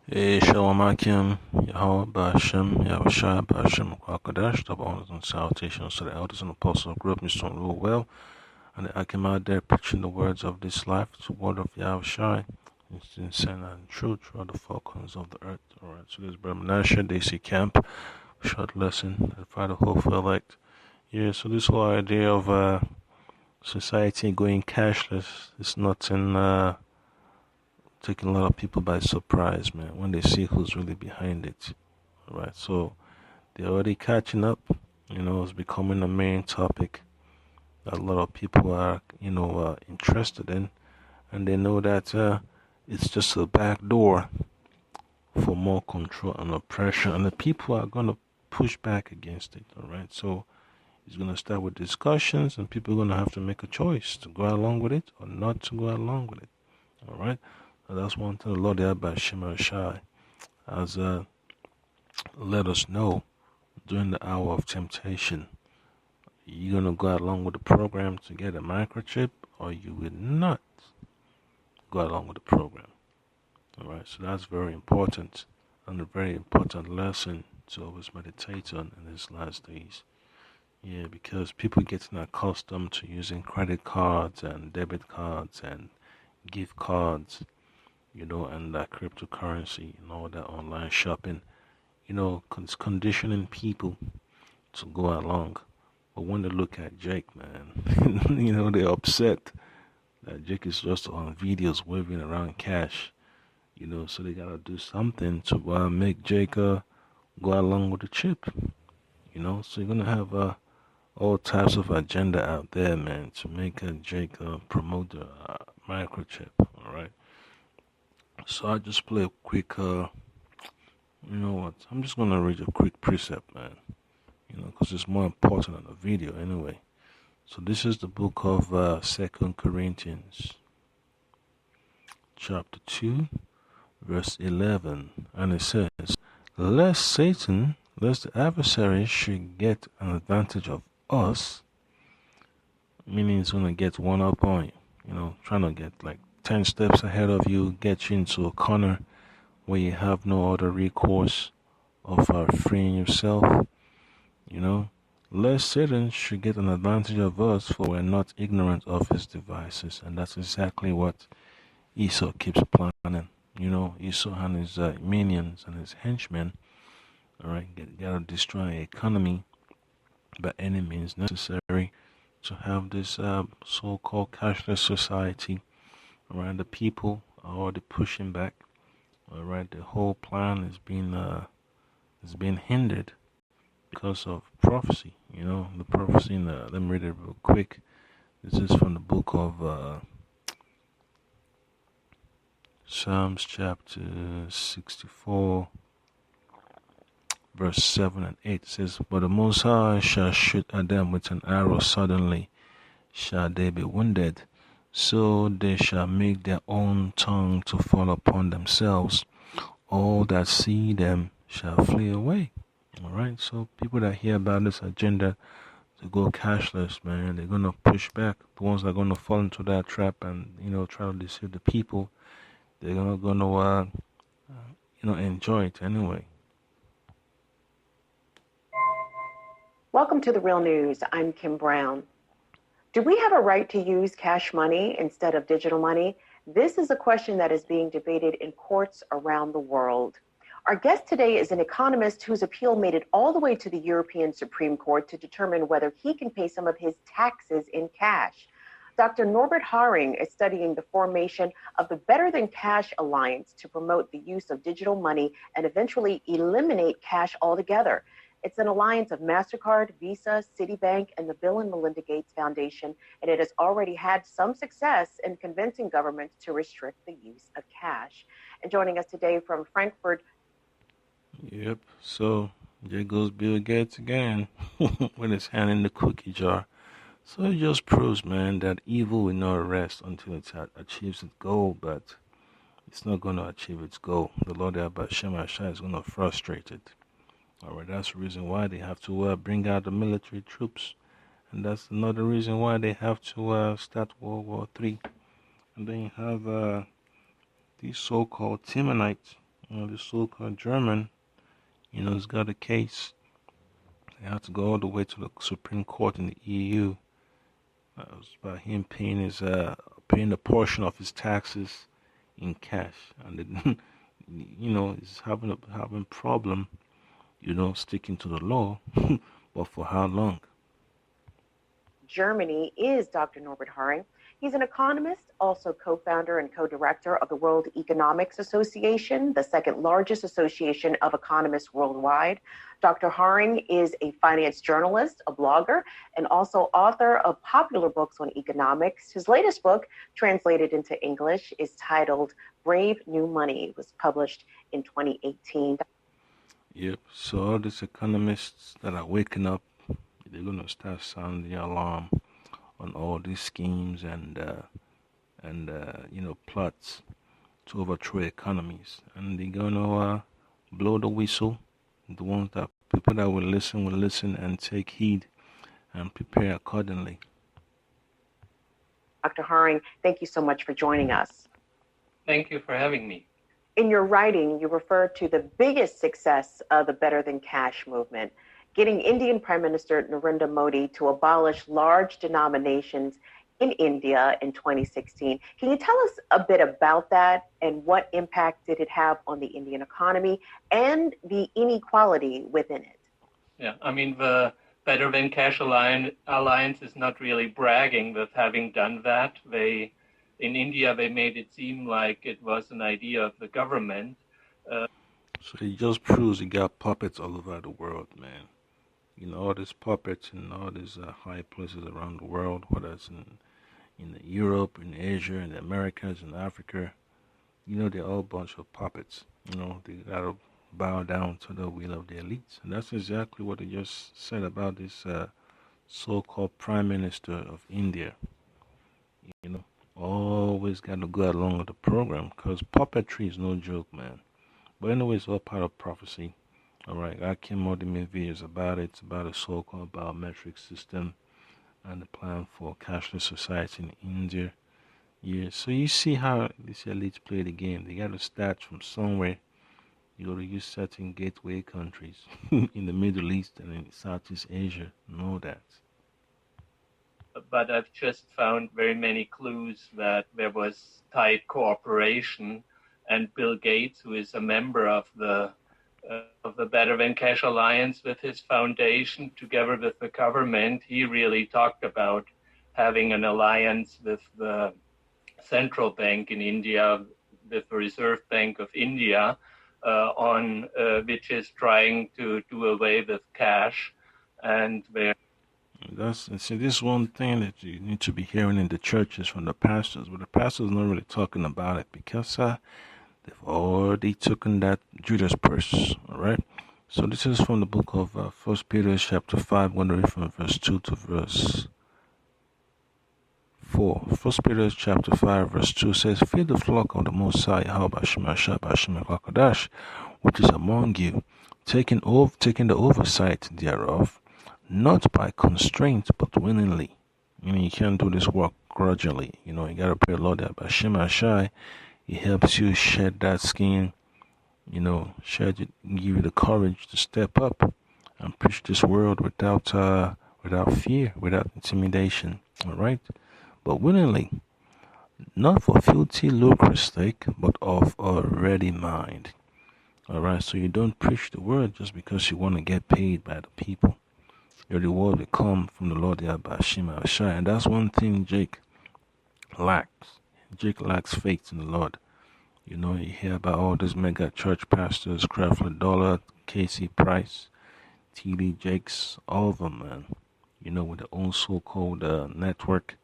Shalom Akim, Yahweh Bashem, Yahushua Bashem, Kwakadash, double honors and salutations to the elders and apostles of group, Mr. Rule Well, and the Akim out there preaching the words of this life, the word of Yahushua, in sin and truth, throughout the four corners of the earth. Alright, so this is Brother Menashe, DC Camp, short lesson, the Father Hope elect. Yeah, so this whole idea of society going cashless is nothing taking a lot of people by surprise, man, when they see who's really behind it. Right, so they're already catching up. It's becoming a main topic that a lot of people are, interested in, and they know that it's just a back door for more control and oppression, and the people are going to push back against it. All right, so it's going to start with discussions, and people are going to have to make a choice to go along with it or not to go along with it. All right. That's one thing the Lord Abba Shema Shai has let us know during the hour of temptation. You're going to go along with the program to get a microchip, or you will not go along with the program. Alright, so that's very important, and a very important lesson to always meditate on in these last days. Yeah, because people getting accustomed to using credit cards and debit cards and gift cards, and that cryptocurrency and all that online shopping, conditioning people to go along. But when they look at Jake, man, they're upset that Jake is just on videos waving around cash, so they gotta do something to make Jake go along with the chip, so you're gonna have all types of agenda out there, man, to make Jake promote the microchip, alright? So I just play a quick, you know what? I'm just gonna read a quick precept, man. Because it's more important than the video anyway. So this is the book of 2 Corinthians, chapter 2, verse 11, and it says, lest the adversary should get an advantage of us, meaning it's gonna get one up on you, trying to get like 10 steps ahead of you, get you into a corner where you have no other recourse of freeing yourself, lest Satan should get an advantage of us, for we're not ignorant of his devices. And that's exactly what Esau keeps planning. Esau and his minions and his henchmen, alright, gotta destroy the economy by any means necessary to have this so-called cashless society. Alright, the people are already pushing back. Alright, the whole plan is being hindered because of prophecy. The prophecy let me read it real quick. This is from the book of Psalms chapter 64, verse 7 and 8. It says, but the Most High shall shoot at them with an arrow, suddenly shall they be wounded, so they shall make their own tongue to fall upon themselves. All that see them shall flee away. Alright, so people that hear about this agenda to go cashless, man, they're gonna push back. The ones that are gonna fall into that trap and try to deceive the people, they're gonna enjoy it anyway. Welcome to The Real News. I'm Kim Brown. Do we have a right to use cash money instead of digital money? This is a question that is being debated in courts around the world. Our guest today is an economist whose appeal made it all the way to the European Supreme Court to determine whether he can pay some of his taxes in cash. Dr. Norbert Haring is studying the formation of the Better Than Cash Alliance to promote the use of digital money and eventually eliminate cash altogether. It's an alliance of MasterCard, Visa, Citibank, and the Bill and Melinda Gates Foundation, and it has already had some success in convincing governments to restrict the use of cash. And joining us today from Frankfurt. Yep, so there goes Bill Gates again with his hand in the cookie jar. So it just proves, man, that evil will not rest until it achieves its goal, but it's not going to achieve its goal. The Lord Abba Shema Shai is going to frustrate it. Alright, that's the reason why they have to bring out the military troops. And that's another reason why they have to start World War III. And then you have these so-called Timonites, The so-called German, has got a case. They had to go all the way to the Supreme Court in the EU. It was about him paying a portion of his taxes in cash, and then, he's having problem, sticking to the law, but for how long? Germany is Dr. Norbert Haring. He's an economist, also co founder and co director of the World Economics Association, the second largest association of economists worldwide. Dr. Haring is a finance journalist, a blogger, and also author of popular books on economics. His latest book, translated into English, is titled Brave New Money. It was published in 2018. Yep. So all these economists that are waking up, they're gonna start sounding the alarm on all these schemes and plots to overthrow economies, and they're gonna blow the whistle. The ones that people that will listen and take heed and prepare accordingly. Dr. Haring, thank you so much for joining us. Thank you for having me. In your writing, you refer to the biggest success of the Better Than Cash movement, getting Indian Prime Minister Narendra Modi to abolish large denominations in India in 2016. Can you tell us a bit about that, and what impact did it have on the Indian economy and the inequality within it? Yeah, I mean, the Better Than Cash Alliance is not really bragging with having done that. In India, they made it seem like it was an idea of the government. So it just proves you got puppets all over the world, man. All these puppets in all these high places around the world, whether it's in Europe, in Asia, in the Americas, in Africa, they're all a bunch of puppets. They gotta bow down to the will of the elites. And that's exactly what they just said about this so-called Prime Minister of India. Always got to go along with the program, because puppetry is no joke, man. But anyway, it's all part of prophecy. Alright, I came out to make videos about it. It's about a so-called biometric system and the plan for cashless society in India. Yeah, so you see how these elites play the game. They got to start from somewhere. You got to use certain gateway countries in the Middle East and in Southeast Asia. Know that. But I've just found very many clues that there was tight cooperation, and Bill Gates, who is a member of the Better Than Cash Alliance with his foundation, together with the government, he really talked about having an alliance with the central bank in India, with the Reserve Bank of India, which is trying to do away with cash, and where. This one thing that you need to be hearing in the churches from the pastors, but the pastors not really talking about it, because they've already taken that Judas purse. All right. So this is from the book of 1 Peter chapter 5. I'm going to read from verse 2 to verse 4. 1 Peter chapter 5 verse 2 says, "Feed the flock of the Most High, which is among you, taking the oversight thereof, not by constraint, but willingly." You can't do this work grudgingly. You gotta pray, Lord, that Bashim Ashai, He helps you shed that skin, give you the courage to step up and preach this word without fear, without intimidation. All right, but willingly, not for filthy lucre's sake, but of a ready mind. All right, so you don't preach the word just because you want to get paid by the people. Your reward will come from the Lord Yabashima Ashai. And that's one thing Jake lacks. Jake lacks faith in the Lord. You hear about all these mega church pastors, Creflo Dollar, Casey Price, T.D. Jakes, all of them, man. With their own so-called network.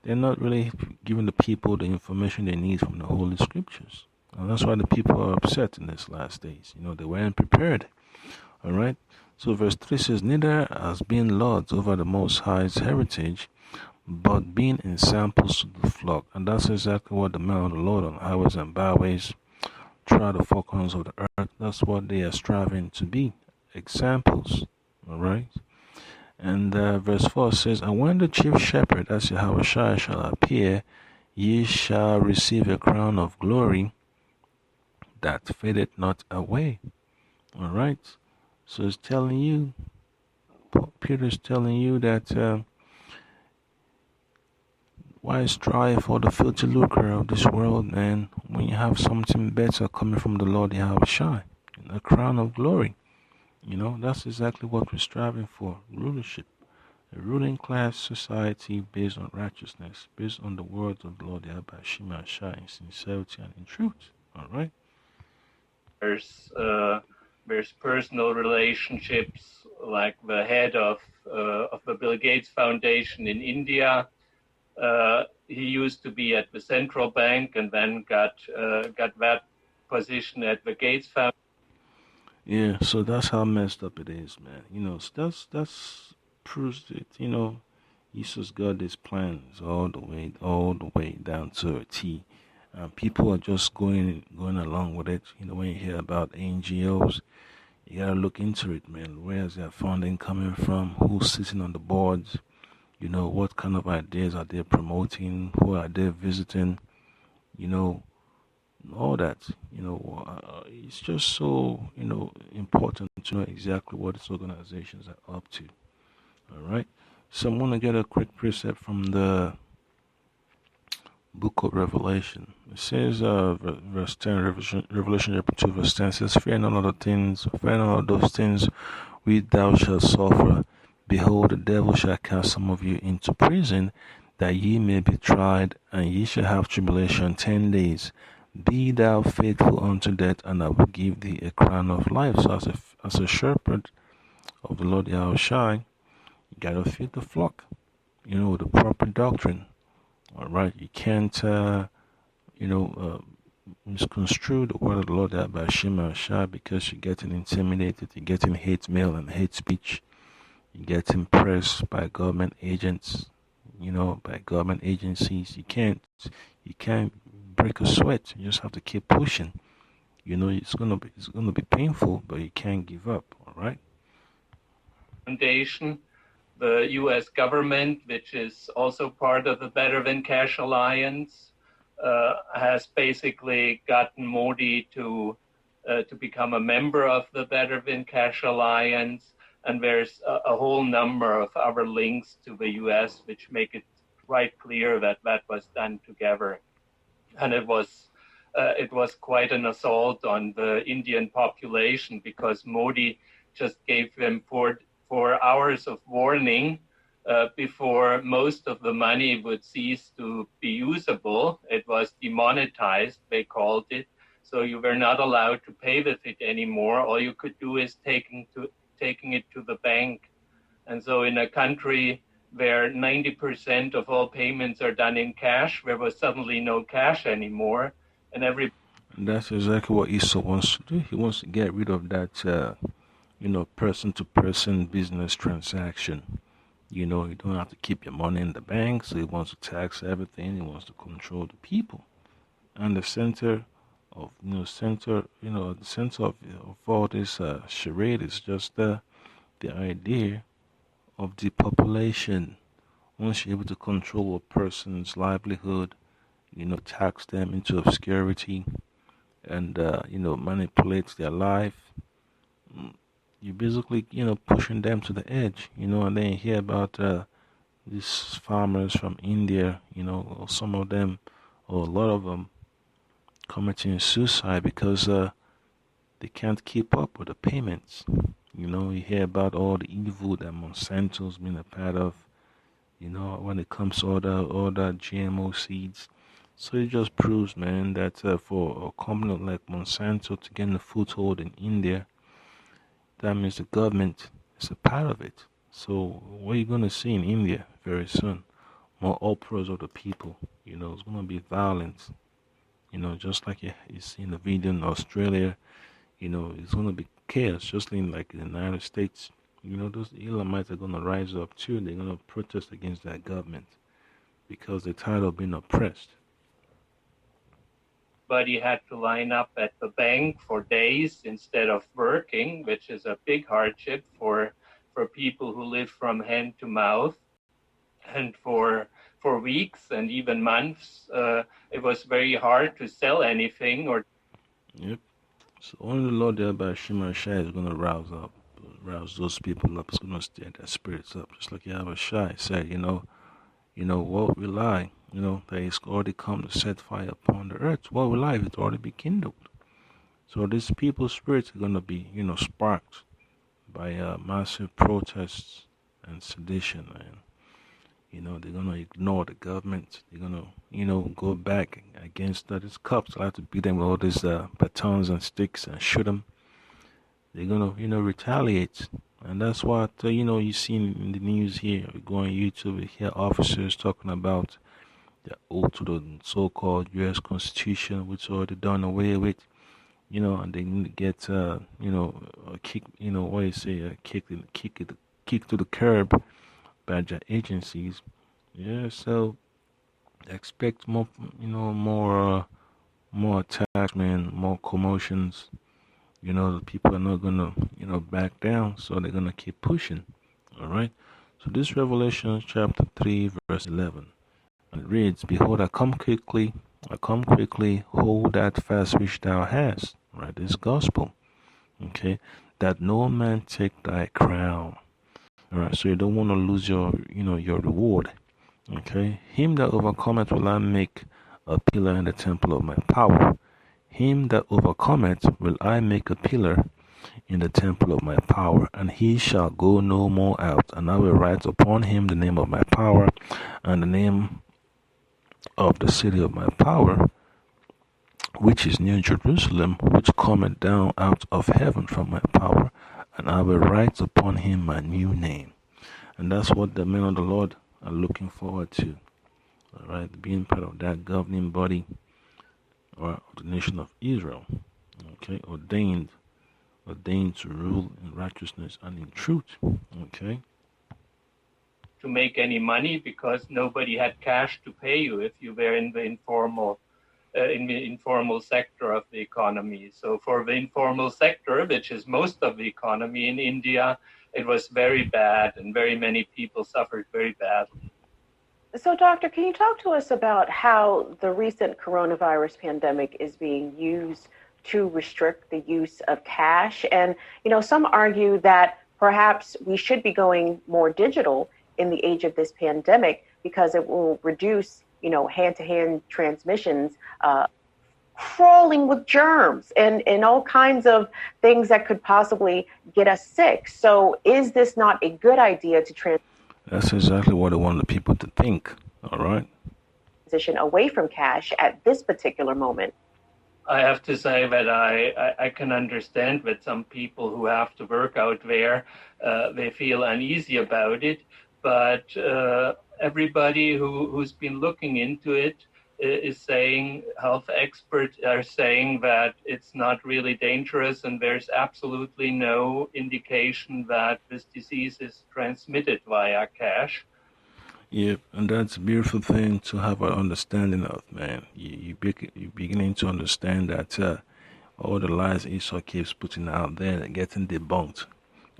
They're not really giving the people the information they need from the Holy Scriptures. And that's why the people are upset in these last days. They weren't prepared. All right. So verse 3 says, "Neither as being lords over the Most High's heritage, but being ensamples to the flock." And that's exactly what the men of the Lord on highways and byways, throughout the four corners of the earth, that's what they are striving to be. Examples. All right. And verse 4 says, "And when the chief shepherd, that's Yahweh Shai, shall appear, ye shall receive a crown of glory that fadeth not away. All right. So it's telling you, Peter's telling you that why strive for the filthy lucre of this world, man, when you have something better coming from the Lord Yahushua, a crown of glory. That's exactly what we're striving for, rulership. A ruling class society based on righteousness, based on the words of the Lord Yahushua in sincerity and in truth. All right? There's personal relationships, like the head of the Bill Gates Foundation in India. He used to be at the central bank and then got that position at the Gates Foundation. Yeah, so that's how messed up it is, man. So that's proves it. Jesus got his plans all the way down to a T. People are just going along with it. When you hear about NGOs, you gotta look into it, man. Where's that funding coming from? Who's sitting on the boards? What kind of ideas are they promoting? Who are they visiting? All that. It's just so important to know exactly what these organizations are up to. All right. So I'm gonna get a quick precept from the book of Revelation. It says, verse 10, Revelation chapter 2, verse 10 says, fear none of those things which thou shalt suffer. Behold, the devil shall cast some of you into prison, that ye may be tried, and ye shall have tribulation 10 days. Be thou faithful unto death, and I will give thee a crown of life. So as a shepherd of the Lord Yahushua, you gotta feed the flock, with the proper doctrine. All right, you can't, misconstrue the word of the Lord by Shema Shah, because you're getting intimidated, you're getting hate mail and hate speech, you get impressed by government agents, by government agencies. You can't break a sweat. You just have to keep pushing. It's gonna be painful, but you can't give up. All right. Foundation, the U.S. government, which is also part of the Better Than Cash Alliance, has basically gotten Modi to become a member of the Better Than Cash Alliance. And there's a whole number of other links to the U.S. which make it quite clear that was done together. And it was quite an assault on the Indian population, because Modi just gave them 4 hours of warning before most of the money would cease to be usable. It was demonetized, they called it. So you were not allowed to pay with it anymore. All you could do is taking it to the bank. And so in a country where 90% of all payments are done in cash, there was suddenly no cash anymore. And that's exactly what Esau wants to do. He wants to get rid of that, person-to-person business transaction. You don't have to keep your money in the bank, so he wants to tax everything. He wants to control the people. And the center of, the center of all this charade is just the idea of depopulation. Once you're able to control a person's livelihood, tax them into obscurity, and manipulate their life, you basically pushing them to the edge. And then you hear about these farmers from India, or some of them, or a lot of them, committing suicide because they can't keep up with the payments. You hear about all the evil that Monsanto's been a part of, when it comes to all the GMO seeds. So it just proves, man, that for a company like Monsanto to get a foothold in India, that means the government is a part of it. So what you're going to see in India very soon, more uproars of the people. It's going to be violence. Just like you see in the video in Australia, it's going to be chaos, just like in the United States. Those Elamites are going to rise up too. They're going to protest against that government because they're tired of being oppressed. Everybody had to line up at the bank for days instead of working, which is a big hardship for people who live from hand to mouth. And for weeks and even months, it was very hard to sell anything. Yep. So only the Lord there by Shema Shai is going to rouse those people up. It's going to stir their spirits up. Just like Yahweh Shai said, what will I? That he's already come to set fire upon the earth. What will I? It's already be kindled. So these people's spirits are going to be, sparked by massive protests and sedition. And, they're going to ignore the government. They're going to, go back against these cops. I have to beat them with all these batons and sticks and shoot them. They're going to, retaliate. And that's what, you see in the news here. We go on YouTube, we hear officers talking about the oath to the so-called U.S. Constitution, which is already done away with. And they get, a kick, what you say, kick to the curb by the agencies. Yeah, so expect more, more attacks, man, more commotions. The people are not gonna, back down, so they're gonna keep pushing. All right. So this Revelation chapter 3, verse 11, and it reads, "Behold, I come quickly, hold that fast which thou hast." Right, this gospel. Okay, that no man take thy crown. All right, so you don't want to lose your reward. Okay, him that overcometh will I make a pillar in the temple of my power. Him that overcometh will I make a pillar in the temple of my power, and he shall go no more out. And I will write upon him the name of my power, and the name of the city of my power, which is New Jerusalem, which cometh down out of heaven from my power, and I will write upon him my new name. And that's what the men of the Lord are looking forward to. All right, being part of that governing body or of the nation of Israel. Okay, ordained to rule in righteousness and in truth. Okay. To make any money because nobody had cash to pay you if you were in the informal sector of the economy. So for the informal sector, which is most of the economy in India, it was very bad, and very many people suffered very badly. So, Doctor, can you talk to us about how the recent coronavirus pandemic is being used to restrict the use of cash? And, some argue that perhaps we should be going more digital in the age of this pandemic because it will reduce, hand-to-hand transmissions, crawling with germs and all kinds of things that could possibly get us sick. So is this not a good idea to That's exactly what I want the people to think. All right. transition away from cash at this particular moment? I have to say that I can understand that some people who have to work out there, they feel uneasy about it. But everybody who's been looking into it is saying, health experts are saying that it's not really dangerous, and there's absolutely no indication that this disease is transmitted via cash. Yeah, and that's a beautiful thing to have an understanding of, man. You're beginning to understand that all the lies Esau keeps putting out there are getting debunked.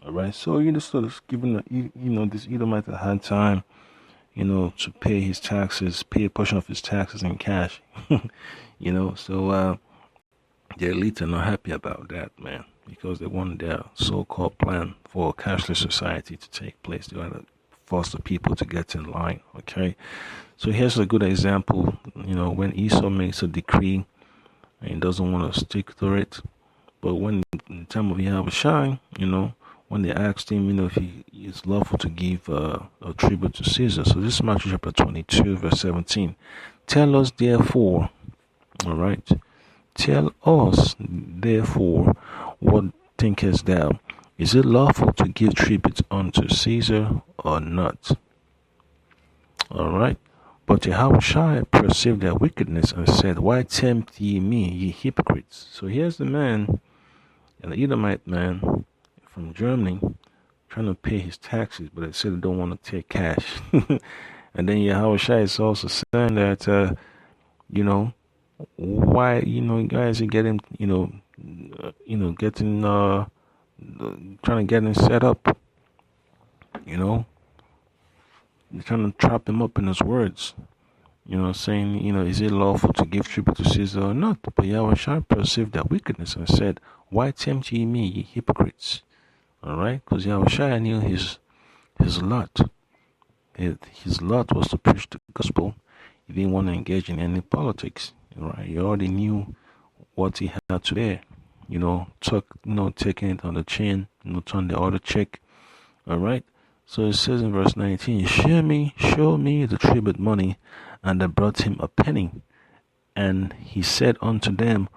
All right, so you just sort of giving this Edomite a hard time, to pay his taxes, pay a portion of his taxes in cash. So the elite are not happy about that, man, because they want their so-called plan for a cashless society to take place. They want to force the people to get in line, okay? So here's a good example, when Esau makes a decree and he doesn't want to stick to it, but when in the time of Yahushua, when they asked him, if he is lawful to give a tribute to Caesar. So this is Matthew chapter 22, verse 17. Tell us therefore, all right, tell us therefore, what thinkest thou? Is it lawful to give tribute unto Caesar or not? All right. But Yahushua perceived their wickedness and said, Why tempt ye me, ye hypocrites? So here's the man, an Edomite man from Germany, trying to pay his taxes, but they said they don't want to take cash. And then Yahushua is also saying that, why, guys are getting, getting, trying to get him set up, they're trying to trap him up in his words. saying, is it lawful to give tribute to Caesar or not? But Yahushua perceived their wickedness and said, why tempt ye me, ye hypocrites? All right, because Yahushua knew his lot. His lot was to preach the gospel. He didn't want to engage in any politics. Right, he already knew what he had to bear. Taking it on the chin, turn the other cheek. All right. So it says in verse 19, show me the tribute money, and they brought him a penny. And he said unto them,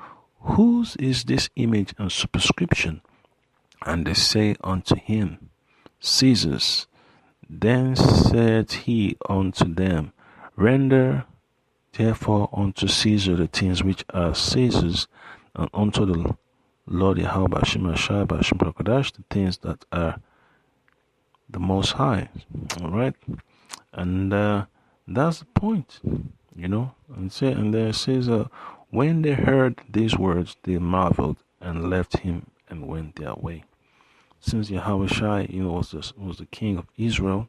whose is this image and superscription? And they say unto him, Caesar's. Then said he unto them, render therefore unto Caesar the things which are Caesar's, and unto the Lord Yahweh Shemashah Bashim Prakadash the things that are the Most High. All right, and that's the point, And there says, when they heard these words, they marveled and left him and went their way. Since Yahweh Shai, was the king of Israel,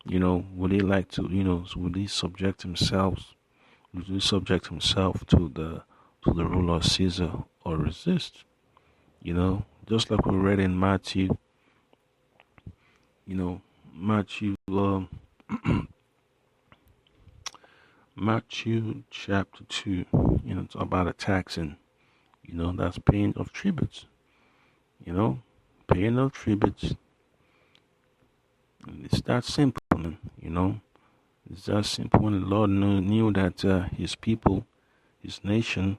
would he like to, would he subject himself? Would he subject himself to the ruler Caesar or resist? Just like we read in Matthew. Matthew, Matthew chapter 2. It's about a taxing. That's paying of tributes. Paying of tributes. And it's that simple, man. It's that simple. When the Lord knew that his people, his nation,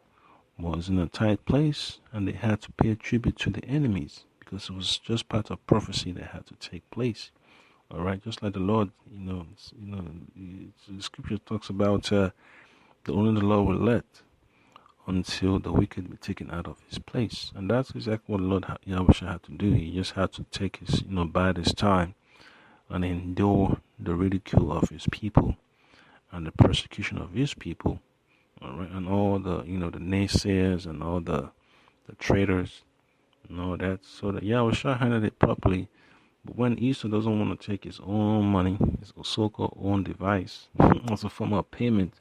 was in a tight place, and they had to pay tribute to the enemies because it was just part of prophecy that had to take place. All right, just like the Lord, the scripture talks about only the Lord will let until the wicked be taken out of his place, and that's exactly what the Lord Yahweh had to do. He just had to take his, bide his time, and endure the ridicule of his people and the persecution of his people. All right, and all the the naysayers and all the traitors and all that, so that Yahweh handled it properly. But when Esau doesn't want to take his own money, his so-called own device, as a form of payment,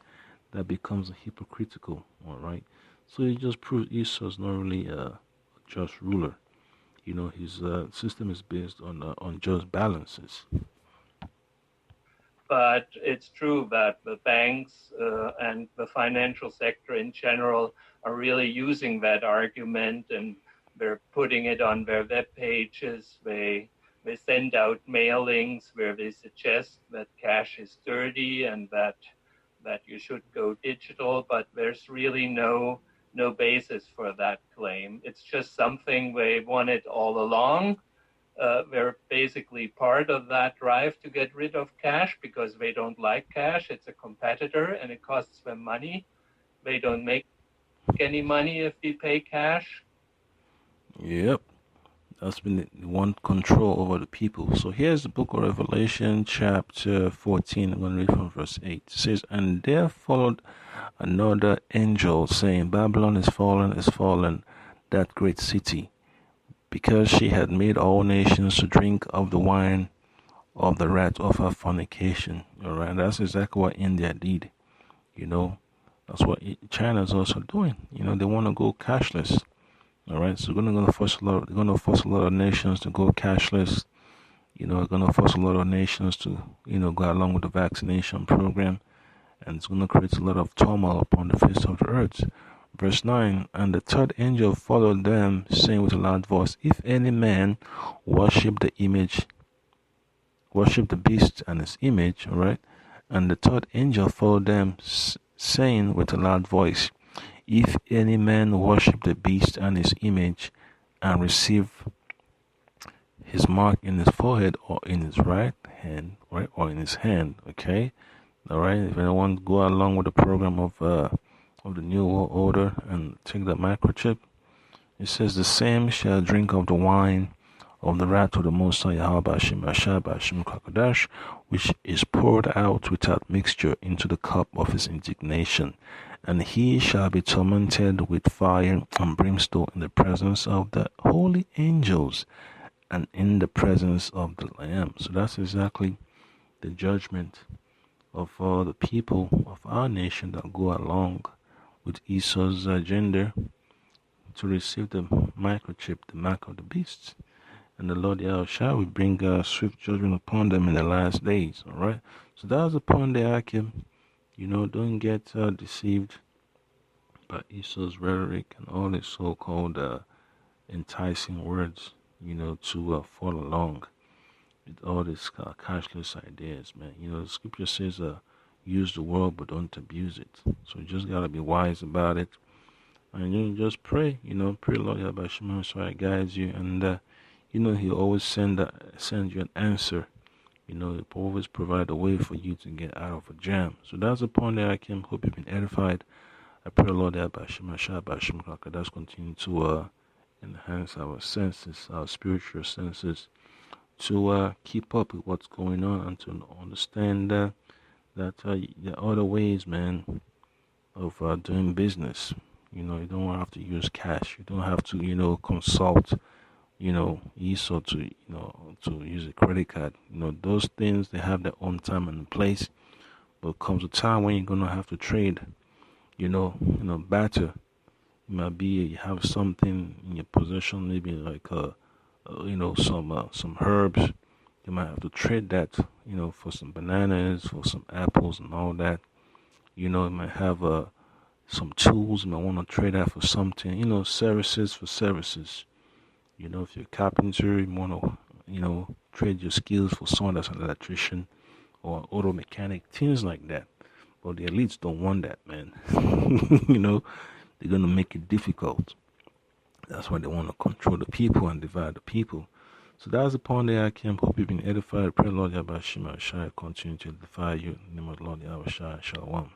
that becomes hypocritical. All right, so it just proves Esau's not really a just ruler. His system is based on just balances. But it's true that the banks and the financial sector in general are really using that argument, and they're putting it on their web pages. They send out mailings where they suggest that cash is dirty and that you should go digital, but there's really no basis for that claim. It's just something they wanted all along. They're basically part of that drive to get rid of cash because they don't like cash. It's a competitor and it costs them money. They don't make any money if they pay cash. Yep. That's been the one control over the people. So here's the book of Revelation, chapter 14. I'm going to read from verse 8. It says, and there followed another angel, saying, Babylon is fallen, that great city, because she had made all nations to drink of the wine of the wrath of her fornication. All right, that's exactly what India did. That's what China is also doing. They want to go cashless. All right, so they're going to force a lot of nations to go cashless. They're going to force a lot of nations to, go along with the vaccination program, and it's going to create a lot of turmoil upon the face of the earth. Verse 9, and the third angel followed them, saying with a loud voice, if any man worship the beast and his image, all right? And the third angel followed them, saying with a loud voice, if any man worship the beast and his image, and receive his mark in his forehead or in his right hand, right, or in his hand, okay, all right. If anyone go along with the program of the New World Order and take the microchip, it says the same shall drink of the wine of the wrath of the Most High Yahweh Bashim Kakadash, which is poured out without mixture into the cup of his indignation. And he shall be tormented with fire and brimstone in the presence of the holy angels and in the presence of the Lamb. So that's exactly the judgment of all the people of our nation that go along with Esau's agenda to receive the microchip, the mark of the beast. And the Lord Yahushua will bring swift judgment upon them in the last days. All right. So that's the point there, Akim. Don't get deceived by Esau's rhetoric and all his so-called enticing words, to follow along with all these cashless ideas, man. The scripture says, use the world but don't abuse it. So you just gotta be wise about it, and just pray. Pray, Lord Yabashima, so I guides you, and He always send you an answer. He always provide a way for you to get out of a jam. So that's the point that I can hope you've been edified. I pray, Lord, that that's continue to enhance our senses, our spiritual senses, to keep up with what's going on and to understand that there are other ways, man, of doing business. You don't have to use cash. You don't have to, consult, Esau to use a credit card. Those things, they have their own time and place. But comes a time when you're going to have to trade, barter. It might be you have something in your possession, maybe like some herbs. You might have to trade that, for some bananas, for some apples, and all that. You might have some tools. You might want to trade that for something. Services for services. If you're a carpenter, you want to, trade your skills for someone that's an electrician or an auto mechanic, things like that. But the elites don't want that, man. They're going to make it difficult. That's why they want to control the people and divide the people. So that's the point that I came. Hope you've been edified. Pray, Lord Yabashima Shai continue to edify you. In the name of the Lord Yahweh Shai Shalom.